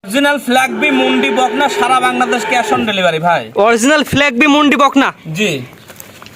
Original flag বি মুন্ডি বকনা সারা বাংলাদেশ ক্যাশ অন ডেলিভারি ভাই। অরিজিনাল ফ্ল্যাগ বি মুন্ডি বকনা। জি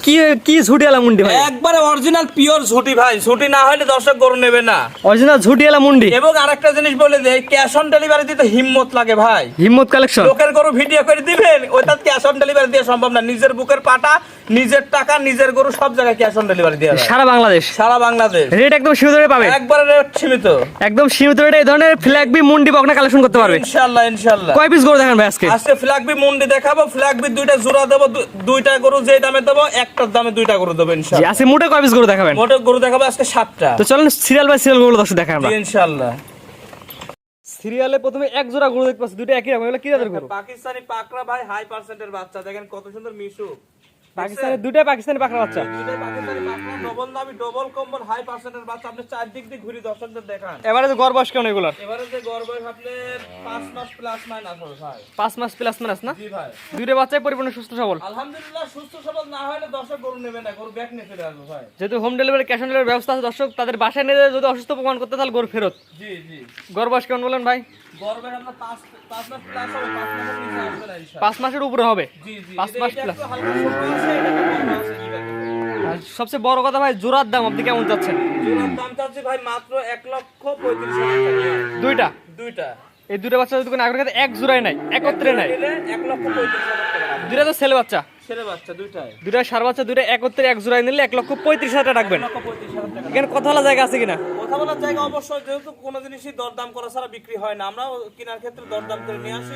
কি কি ঝুটিয়ালা মুন্ডি ভাই? একবারে অরিজিনাল পিওর ঝুটি ভাই, ঝুটি না হলে দর্শক গরু নেবে না। অরিজিনাল ঝুটিয়ালা মুন্ডি। এবং আরেকটা জিনিস বলে দেই, ক্যাশ অন ডেলিভারি দিতে হিম্মত লাগে ভাই। হিম্মত কালেকশন। লোকের গরু ভিডিও করে দিবেন, ওইটা ক্যাশ অন ডেলিভারি দেওয়া সম্ভব না। নিজের বুকের পাটা, নিজের টাকা, নিজের গরু সব জায়গায় ক্যাশ অন ডেলিভারি দেওয়া যায় সারা বাংলাদেশ। সারা বাংলাদেশ রেট একদম সীমিত রেটে পাবে। একবারে রেট সীমিত, একদম সীমিত রেটে এই ধরনের ফ্ল্যাগ বি মুন্ডি বকনা কালেকশন করতে পারবে ইনশাআল্লাহ ইনশাআল্লাহ। কয় পিস গরু দেখান ভাই আজকে? আজকে ফ্ল্যাগ বি মুন্ডি দেখাবো। ফ্ল্যাগ বি দুইটা জোড়া দেবো, দুইটা গরু যেই দামে দেবো একটার দামে দুইটা গরু দেবো জি, ইনশাআল্লাহ। আজকে মোটে কয় পিস গরু দেখাবেন? মোটে গরু দেখাবো আজকে 7টা। তো চলেন সিরিয়াল বাই সিরিয়াল গরু দর্শক দেখাই আমরা ইনশাআল্লাহ। সিরিয়ালে প্রথমে এক জোড়া গরু দেখতে পাচ্ছি, দুটো একই রকম। এগুলো কি জাতের গরু? পাকিস্তানি পাকড়া ভাই, হাই পার্সেন্টের বাচ্চা, দেখেন কত সুন্দর মিশুক। পাকিস্তানের দুটোই পাকিস্তানি পাকড়া বাচ্চা। দুইটাই পাকিস্তানি পাকড়া, ডবল দামি, ডবল কম্বল, হাই পার্সেন্টের বাচ্চা। আপনি চারদিক দিয়ে ঘুরি দর্শকদের দেখান। এবারে যে গড় বয়স কেমন এগুলোর? এবারে যে গড় বয়স আপনার 5 মাস প্লাস মাইনাস হবে ভাই। 5 মাস প্লাস মাইনাস না? জি ভাই। দুটো বাচ্চাই পরিপূর্ণ সুস্থ সবল। আলহামদুলিল্লাহ, সুস্থ সবল না হলে দর্শক গরু নেবে না, গরু ব্যাক নিয়ে ফিরে আসবে ভাই। যেহেতু home delivery cash on delivery ব্যবস্থা আছে, দর্শক তাদের বাসায় নিয়ে যদি অসুস্থ প্রমাণ করতে তাহলে গরু ফেরত। জি জি। গড় বয়স কেমন বলেন ভাই? গড় বয়স আপনার 5 মাস প্লাস হবে, 5 মাসের নিচে আসবে না ইনশাআল্লাহ। 5 মাসের উপরে হবে। জি জি। 5 মাস এটা প্লাস। একটু হালকা ছোট আছে, এটা একটু বড় আছে জি ভাই। আর সবচেয়ে বড় কথা ভাই, জোড়ার দাম আপনি কেমন চাচ্ছেন? জোড়ার দাম চাচ্ছি ভাই মাত্র 1,35,000 টাকা। দুইটা দুইটা। এই দুটো বাচ্চা যদি কোনো আগ্রহ এক জোড়াই নাই, একত্রে নাই, 1,35,000 টাকা। দুইটা তো ছেলে বাচ্চা, ছেলে বাচ্চা দুইটাই। দুইটা সার বাচ্চা, দুইটা একত্রে এক জোড়াই নিলে 1,35,000 টাকা রাখবেন। 1,35,000 টাকা। এখানে কথা বলা জায়গা আছে কিনা? কথা বলার জায়গা অবশ্যই, যেহেতু কোনো জিনিসই দরদাম করা ছাড়া বিক্রি হয় না। আমরা কেনার ক্ষেত্রে দরদাম করে নিয়ে আসি,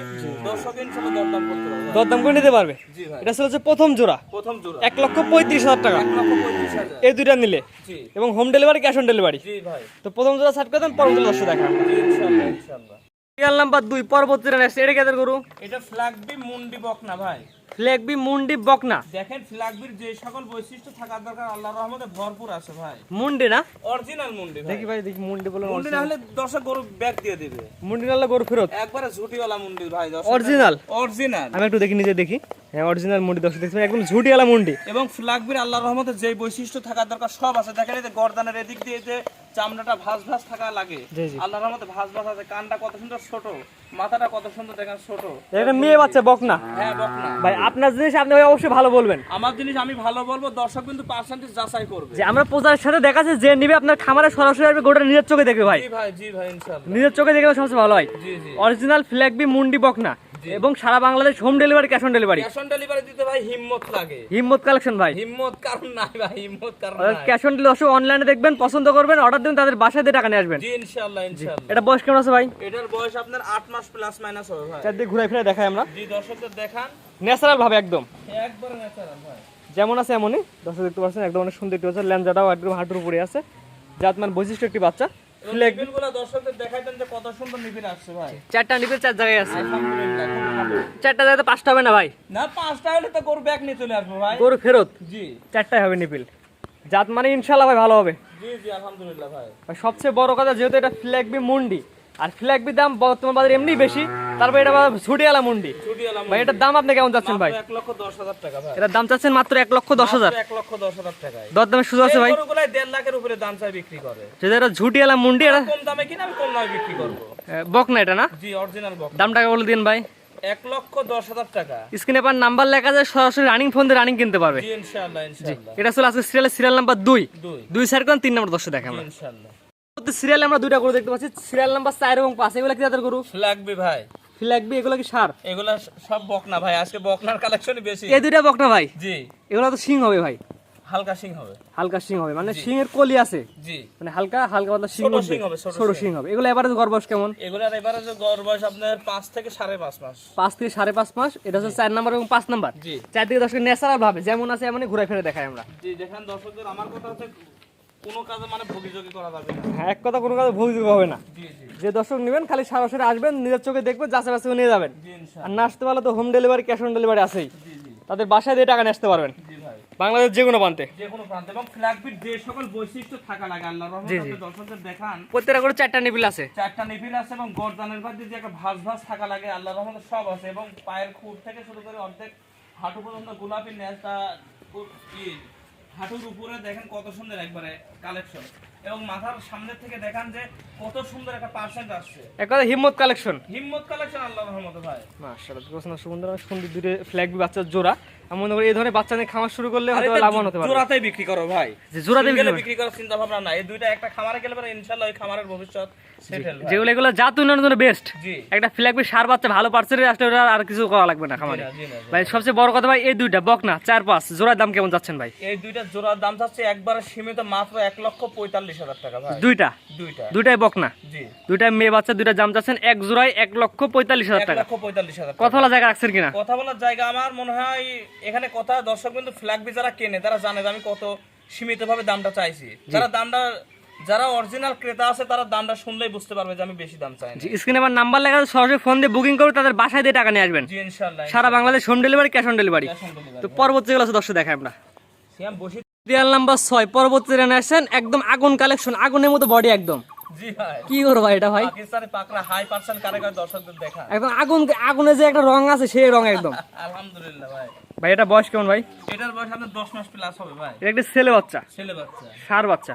দর্শক ইনশাআল্লাহ দরদাম করতে পারবে। দরদাম করে নিতে পারবে। জি ভাই। এটা হচ্ছে প্রথম জোড়া, প্রথম জোড়া 1,35,000 টাকা 1,35,000। এই দুইটা নিলে। জি এবং home delivery cash on delivery. জি ভাই। তো প্রথম জোড়া সার্ট করে দেন, পরবর্তী দর্শক দেখা। জি ইনশাআল্লাহ ইনশাআল্লাহ। সিরিয়াল নাম্বার 2 পরবর্তী রান আসছে। এটা কেদের গরু? এটা ফ্ল্যাগ বি মুন্ডি বকনা ভাই। ফ্ল্যাগ বি মুন্ডি বকনা। দেখেন ফ্ল্যাগ বির যে সকল বৈশিষ্ট্য থাকার দরকার আল্লাহর রহমতে ভরপুর আছে ভাই। মুন্ডি না? অরিজিনাল মুন্ডি ভাই। দেখি ভাই, দেখি মুন্ডি বলেন। মুন্ডি না হলে দর্শক গরু ব্যাগ দিয়ে দিবে। মুন্ডি নালে গরু ফেরত। একবারে ঝুটিওয়ালা মুন্ডি ভাই দর্শক। অরিজিনাল? অরিজিনাল। আমি একটু দেখি, নিজে দেখি। হ্যাঁ, অরিজিনাল মুন্ডি দর্শক দেখছেন, একদম ঝুটিওয়ালা মুন্ডি। এবং ফ্ল্যাগ বির আল্লাহর রহমতে যে বৈশিষ্ট্য থাকার দরকার সব আছে। দেখেন এই যে গর্দানের এদিক দিয়ে যে চামড়াটা ভাঁজ ভাঁজ থাকা লাগে, জি, জি। আল্লাহর রহমতে ভাঁজ ভাঁজ আছে। কানটা কত সুন্দর ছোট, মাথাটা কত সুন্দর দেখেন ছোট। এটা মেয়ে বাচ্চা বকনা। হ্যাঁ বকনা ভাই আপনার জিনিস আপনি ভাই অবশ্যই ভালো বলবেন। আমার জিনিস আমি ভালো বলবো, দর্শক কিন্তু পার্সেন্টেজ যাচাই করবে। যে আমরা প্রচারের সাথে দেখা যাচ্ছে যে নিবে আপনার খামারে সরাসরি আসবে, গোটা নিজের চোখে দেখবে ভাই। জি ভাই ইনশাআল্লাহ। নিজের চোখে দেখলে সবচেয়ে ভালো হয়। জি জি। অরিজিনাল ফ্ল্যাগ বি মুন্ডি বকনা এবং সারা Bangladesh home delivery cash on delivery. Cash on delivery দিতে ভাই হিম্মত লাগে। হিম্মত কালেকশন ভাই। হিম্মত কারণ নাই ভাই, হিম্মত কারণ নাই। ক্যাশ অন ডেলিভারি দর্শক অনলাইনে দেখবেন, পছন্দ করবেন, অর্ডার দিবেন, তাদের বাসায় দিয়ে টাকা নিয়ে আসবেন। জি ইনশাআল্লাহ ইনশাআল্লাহ। এটা বয়স কেমন আছে ভাই? এটার বয়স আপনার 8 মাস প্লাস মাইনাস হবে ভাই। চারদিকে ঘুরে ফিরে দেখাই আমরা। জি দর্শকদের দেখান। ন্যাচারাল ভাবে একদম একবারে ন্যাচারাল ভাই। যেমন আছে এমনই দর্শক দেখতে পাচ্ছেন, একদম অনেক সুন্দর একটি বাচ্চা। ল্যাঞ্জাটাও একদম হাঁটুর উপরে আছে, জাতমান বৈশিষ্ট্য একটি বাচ্চা। ফ্ল্যাগ নিবিলগুলো দর্শকদের দেখাইতেন যে কত সুন্দর নিবিল আসছে ভাই। চারটা নিবে, চার জায়গায় আছে। আলহামদুলিল্লাহ খুব ভালো। চারটা জায়গাতে পাঁচটা হবে না ভাই, না 5টা হলে তো গরু ব্যাগ নিয়ে চলে আসবো ভাই। গরু ফেরত। জি চারটাই হবে নিপিল, জাত মানে ইনশাল্লাহ ভাই ভালো হবে। জি জি আলহামদুলিল্লাহ ভাই। আর সবচেয়ে বড় কথা, যেহেতু এটা ফ্ল্যাগ বি মুন্ডি, আর ফ্ল্যাগ বি দাম বর্তমান বাজারে এমনি বেশি, তারপর এটা ঝুটিয়ালা মুন্ডি ছুটিওয়ালা ভাই। এটার দাম আপনি কেমন চাচ্ছেন ভাই? 1,10,000 টাকা ভাই। এটার দাম চাচ্ছেন মাত্র 1,10,000। 1,10,000 টাকায়। দরদামের সুযোগ আছে ভাই। এই গরুগুলাই 1.5 লাখের উপরে দাম চাই বিক্রি করে। যেটা এটা ঝুটিয়ালা মুন্ডি, এটা কম দামে কিনা আমি কম দামে বিক্রি করব। বকনা এটা না? জি অরিজিনাল বক। দামটা বলে দিন ভাই। 1,10,000 টাকা। স্ক্রিনে পার নাম্বার লেখা যায়, সরাসরি রানিং ফোন দিয়ে রানিং কিনতে পারবে। জি ইনশাআল্লাহ ইনশাআল্লাহ। এটা ছিল আজকে সিরিয়াল নাম্বার 2। 2 2 সাইড কোন 3 নম্বর দর্শক দেখে আমরা। ইনশাআল্লাহ। সিরিয়ালে আমরা দুইটা গরু দেখতে পাচ্ছি, সিরিয়াল নাম্বার 4 এবং 5। এগুলা কি জাতের গরু? লাগবে ভাই। ফ্ল্যাগ বি, এগুলা কি সার? এগুলা সব বকনা ভাই, আজকে বকনার কালেকশনই বেশি। এই দুইটা বকনা ভাই। জি এগুলা তো সিং হবে ভাই, হালকা সিং হবে। হালকা সিং হবে, মানে সিং এর কলি আছে, জি মানে হালকা হালকা পাতলা সিং ছোট উঠবে। শিং হবে, ছোট ছোট শিং। সিং হবে। এগুলা এবারে গড় বয়স কেমন? এগুলার এবারে যে গড় বয়স আপনার 5 থেকে 5.5 মাস। 5 থেকে 5.5 মাস। এটা হচ্ছে 4 নাম্বার এবং 5 নাম্বার। জি চারদিকে দর্শক ন্যাচারাল ভাবে যেমন আছে এমনই ঘুরে ফিরে দেখাই আমরা। জি দেখেন দর্শকদের, আমার কথা হচ্ছে কোনো কাজে মানে ভোগীযোগী করা যাবে না। হ্যাঁ, এক কথা কোনো কাজে ভুলযোগ হবে না। জি জি যে দর্শক নেবেন খালি সরাসরি আসবেন, নিজের চোখে দেখবেন, যাচাই বাছাই করে নিয়ে যাবেন। জি আর ইনশাআল্লাহ। না আসতে পারলে তো home delivery cash on delivery আছেই, জি জি তাদের বাসায় দিয়ে টাকা নিয়ে আসতে পারবেন জি ভাই। বাংলাদেশ যে কোনো প্রান্তে। যে কোনো প্রান্তে। এবং ফ্ল্যাগ বিট যে সকল বৈশিষ্ট্য থাকা লাগে আল্লাহর রহমতে আপনি দর্শকদের দেখান। প্রত্যেকটা করে 4টা নিপিল আছে। 4টা নিবিল আছে এবং গর্দানের পাশে যে একটা ভাঁজ ভাঁজ থাকা লাগে আল্লাহর রহমতে সব আছে। এবং পায়ের খুঁট থেকে শুরু করে অর্ধেক হাঁটু পর্যন্ত গোলাপি নেজটা হাঁটুর উপরে দেখেন কত সুন্দর একবারে কালেকশন। এবং মাথার সামনে থেকে দেখান যে কত সুন্দর একটা পার্সেন্ট আসছে। এক কথা হিম্মত কালেকশন, হিম্মত কালেকশন আল্লাহর রহমতে ভাই। মাশাআল্লাহ সুন্দর সুন্দর দুটো ফ্ল্যাগ বাচ্চার জোড়া। আমি মনে করি এই ধরনের বাচ্চা নিয়ে খামার শুরু করলে হয়তো লাভবান হতে পারে। জোড়াতেই বিক্রি করো ভাই, যে জোড়াতে বিক্রি করার চিন্তা ভাবনা না। এই দুইটা একটা খামারে গেলে পরে ইনশাআল্লাহ ওই খামারের ভবিষ্যৎ সেটেল ভাই। যেগুলো এগুলো জাত উন্নয়নের জন্য বেস্ট। জি, একটা ফ্ল্যাগ সার বাচ্চা ভালো পার্সেন্টেজ আসলে ওরা আর কিছু করা লাগবে না খামারে। ভাই সবচেয়ে বড় কথা ভাই এই দুইটা বকনা 4-5 জোড়ার দাম কেমন যাচ্ছেন ভাই? এই দুইটা জোড়ার দাম যাচ্ছে একবারে সীমিত মাত্র 1,45,000 টাকা ভাই। দুইটাই বকনা, জি দুইটাই মেয়ে বাচ্চা, দুইটা দাম যাচ্ছেন এক জোড়ায় 1,45,000 টাকা। 1,45,000 কথা বলা জায়গা রাখছেন কিনা? কথা বলার জায়গা আমার মনে হয় এখানে কথা দর্শক কিন্তু ফ্ল্যাগ বি যারা কেনে তারা জানে যে আমি কত সীমিতভাবে দামটা চাইছি। যারা অরিজিনাল ক্রেতা আছে তারা দামটা শুনলেই বুঝতে পারবে যে আমি বেশি দাম চাই না। স্ক্রিনে আমার নাম্বার লেখা আছে, সরাসরি ফোন দিয়ে বুকিং করে তাদের বাসায় দিয়ে টাকা নিয়ে আসবেন। জি ইনশাআল্লাহ, সারা Bangladesh home delivery, cash on delivery. তো পরবর্তী যেগুলো আছে দর্শক দেখাই আমরা। সিয়াম বসি সিরিয়াল নাম্বার 6 পরবর্তী রানে আসেন, একদম আগুন কালেকশন, আগুনের মতো বডি একদম। জি ভাই, কি করো ভাই এটা ভাই? পাকিস্তানি পাকড়া হাই পার্সেন্ট কারেক্ট দর্শকদের দেখা একদম আগুন, আগুনে যে একটা রং আছে সেই রং একদম। আলহামদুলিল্লাহ ভাই। ভাই এটা বয়স কেমন ভাই? এটার বয়স আপনার 10 মাস প্লাস হবে ভাই। এটা একটা ছেলে বাচ্চা, ছেলে বাচ্চা, ষাঁড় বাচ্চা,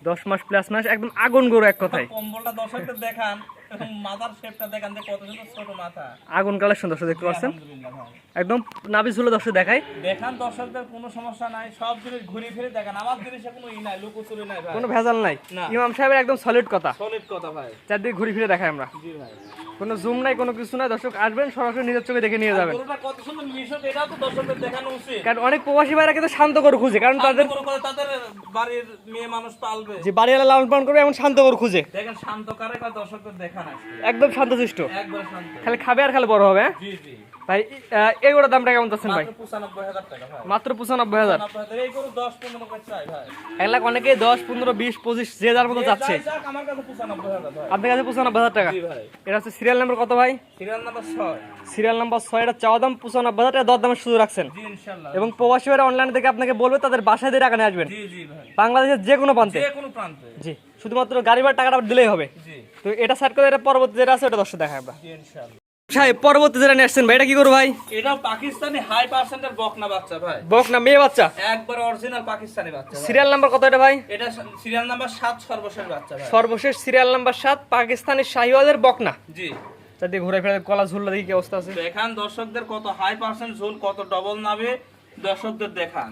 10 মাস প্লাস মাস, একদম আগুন গরু এক কথায়। কম্বলটা দর্শকদের দেখান এবং মাথার শেপটা দেখান যে কত সুন্দর ছোট মাথা। আগুন কালেকশন দর্শক দেখতে পাচ্ছেন, আলহামদুলিল্লাহ ভাই। একদম নাভি ঝুলে দর্শক দেখাই। দেখান দর্শকদের কোনো সমস্যা নাই, সব জিনিস ঘুরে ফিরে দেখান। আমার জিনিসে কোনো ই নাই, লুকোচুরি নাই ভাই, কোনো ভেজাল নাই। না। ইমাম সাহেবের একদম সলিড কথা, সলিড কথা ভাই। চারদিকে ঘুরে ফিরে দেখাই আমরা। জি ভাই, কোনো জুম নাই, কোনো কিছু নাই, দর্শক আসবেন সরাসরি নিজের চোখে দেখে নিয়ে যাবেন। গরুটা কত সুন্দর মিশক, এটাও তো দর্শকদের দেখানো উচিত। কারণ অনেক প্রবাসী ভাইরা কিন্তু শান্ত গরু খুঁজে, কারণ তাদের গরু করে তাদের বাড়ির মেয়ে মানুষ পালবে, যে বাড়িওয়ালা লালন পালন করবে এমন শান্ত গরু খুঁজে। দেখেন শান্ত কারে বা দর্শকদের দেখান আজকে একদম শান্তশিষ্ট, একবার শান্ত। খালি খাবে আর খালি বড় হবে। হ্যাঁ? জি জি ভাই এই গরুর দামটা কেমন যাচ্ছেন ভাই? মাত্র 95,000 টাকা ভাই। মাত্র 95,000। 95,000 এই গরু 10-15 করে চাই ভাই। 1 লাখ অনেকে 10, 15, 20, 25 যে যার মতো যাচ্ছে। যাই যাক, আমার কাছে 95,000 ভাই। আপনার কাছে 95,000 টাকা। জি ভাই। এটা হচ্ছে সিরিয়াল নাম্বার কত ভাই? Serial number 6। সিরিয়াল নাম্বার 6, এটা চাওয়া দাম 95,000 টাকা, দর দামের সুযোগ রাখছেন। জি ইনশাআল্লাহ। এবং প্রবাসী ভাইরা অনলাইন থেকে আপনাকে বলবে তাদের বাসায় দিয়ে টাকা নিয়ে আসবেন, জি জি ভাই, বাংলাদেশের যে কোনো প্রান্তে। যে কোনো প্রান্তে। জি, শুধুমাত্র গাড়ি ভাড়া টাকাটা দিলেই হবে। জি তো এটা সাইড করে, এটা পরবর্তী যেটা আছে ওটা দর্শক দেখাই আমরা। জি ইনশাআল্লাহ। সাহেব পরবর্তী যেটা নিয়ে আসছেন ভাই, এটা কি করবো ভাই? এটাও পাকিস্তানি হাই পার্সেন্টের বকনা বাচ্চা ভাই, বক না মেয়ে বাচ্চা? একবার অরিজিনাল পাকিস্তানি বাচ্চা ভাই। সিরিয়াল নাম্বার কত এটা ভাই? এটা সিরিয়াল নাম্বার 7 সর্বশেষ বাচ্চা ভাই। সর্বশেষ সিরিয়াল নাম্বার 7 পাকিস্তানি শাহিওয়ালের বকনা। জি, চারদিকে ঘুরে ফিরে গলা ঝুললা দেখি কি অবস্থা আছে। দেখান দর্শকদের কত হাই পার্সেন্ট ঝোল, কত ডবল নাবে দর্শকদের দেখান।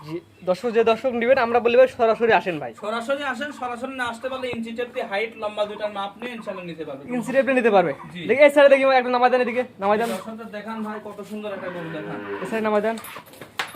জি, দর্শক যে দর্শক নেবেন আমরা বলি ভাই সরাসরি আসেন ভাই। সরাসরি আসেন, সরাসরি না আসতে পারলে ইঞ্চি টেপ দিয়ে হাইট লম্বা দুটার মাপ নিয়ে ইনশাআল্লাহ নিতে পারবে। ইনসিডেন্টলি নিতে পারবে। জি। দেখি এই সাইডে দেখি একটা নামাই দেন, এদিকে নামাই দেন। দর্শকদের দেখান ভাই কত সুন্দর একটা গরু দেখান। এই সাইডে নামাই দেন,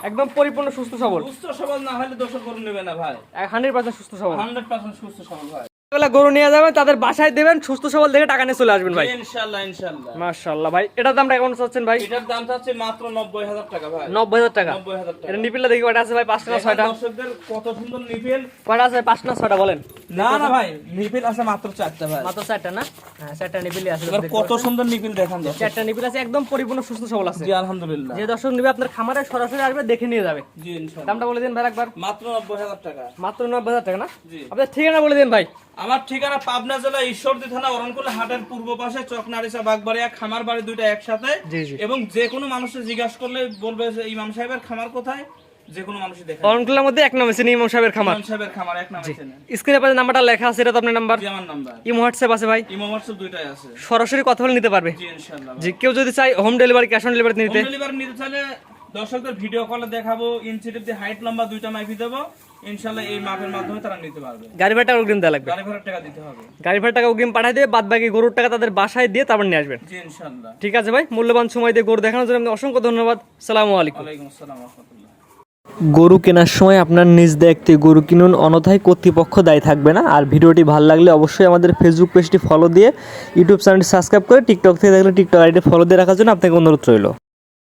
একদম পরিপূর্ণ সুস্থ সবল। সুস্থ সবল না হলে দর্শক গরু নেবে না ভাই। 100% সুস্থ সবল। 100% সুস্থ সবল ভাই। বেলা গরু নিয়ে যাবেন, তাদের বাসায় দেবেন, সুস্থ সবল দেখে টাকা নিয়ে চলে আসবেন ভাই। ইনশাআল্লাহ ইনশাআল্লাহ। মাশাআল্লাহ ভাই, এটার দামটা কেমন চাচ্ছেন ভাই? এটার দাম চাচ্ছে মাত্র 90,000 টাকা ভাই। 90,000 টাকা। 90,000 টাকা। এটা নিপিলটা দেখি কয়টা আছে ভাই? 5টা না 6টা? দর্শকদের কত সুন্দর নিপিল। কয়টা আছে? 5টা না 6টা বলেন? না না ভাই, নিপিল আছে মাত্র 4টা ভাই। মাত্র 4টা না? হ্যাঁ 4টা নিপিলই আছে। এবার কত সুন্দর নিপিল দেখান দর্শক। 4টা নিপিল আছে, একদম পরিপূর্ণ সুস্থ সবল আছে। জি আলহামদুলিল্লাহ। যে দর্শক নিবে আপনার খামারে সরাসরি আসবে, দেখে নিয়ে যাবে। জি ইনশাআল্লাহ। দামটা বলে দিন ভাই একবার। মাত্র 90,000 টাকা। মাত্র 90,000 টাকা না? জি। আপনার ঠিকানা বলে দিন ভাই। আমার ঠিকানা পাবনা জেলা ঈশ্বরদী থানা অরণকুল হাটের পূর্ব পাশে চকনারিসা বাগবাড়িয়া, খামার বাড়ি দুইটা একসাথে। জি জি। এবং যে কোনো মানুষের জিজ্ঞাসা করলে বলবে যে ইমাম সাহেবের খামার কোথায়, যে কোনো মানুষই দেখে। অনকুলের মধ্যে এক নাম আছে ইমাম সাহেবের খামার। ইমাম সাহেবের খামার এক নামে চেনেন। স্ক্রিনে পাশে নাম্বারটা লেখা আছে, এটা তো আপনার নাম্বার। জি আমার নাম্বার। ইমো হোয়াটসঅ্যাপ আছে ভাই? ইমো হোয়াটসঅ্যাপ দুইটাই আছে। সরাসরি কথা বলে নিতে পারবে। জি ইনশাআল্লাহ। জি, কেউ যদি চাই home delivery, cash on delivery নিতে? হোম ডেলিভারি নিতে চাইলে দর্শকদের ভিডিও কলে দেখাবো, ইঞ্চি টেপ দিয়ে হাইট লম্বা দুইটা মাপি দেবো, ইনশাআল্লাহ এই মাপের মাধ্যমে তারা নিতে পারবে। গাড়ি ভাড়া টাকা অগ্রিম দেওয়া লাগবে। গাড়ি ভাড়ার টাকা দিতে হবে। গাড়ি ভাড়া টাকা অগ্রিম পাঠিয়ে দিয়ে বাদ বাকি গরুর টাকা তাদের বাসায় দিয়ে তারপর নিয়ে আসবেন। জি ইনশাআল্লাহ। ঠিক আছে ভাই, মূল্যবান সময় দিয়ে গরু দেখানোর জন্য অসংখ্য ধন্যবাদ। আসসালামু আলাইকুম। ওয়ালাইকুম আসসালাম ওয়া রাহমাতুল্লাহ। গরু কেনার সময় আপনার নিজ দায়িত্বে গরু কিনুন, অন্যথায় কর্তৃপক্ষ দায়ী থাকবে না। আর ভিডিওটি ভালো লাগলে অবশ্যই আমাদের ফেসবুক পেজটি ফলো দিয়ে ইউটিউব চ্যানেলটি সাবস্ক্রাইব করে, টিকটক থেকে দেখলে টিকটক আইডি ফলো দিয়ে রাখার জন্য আপনাকে অনুরোধ রইল।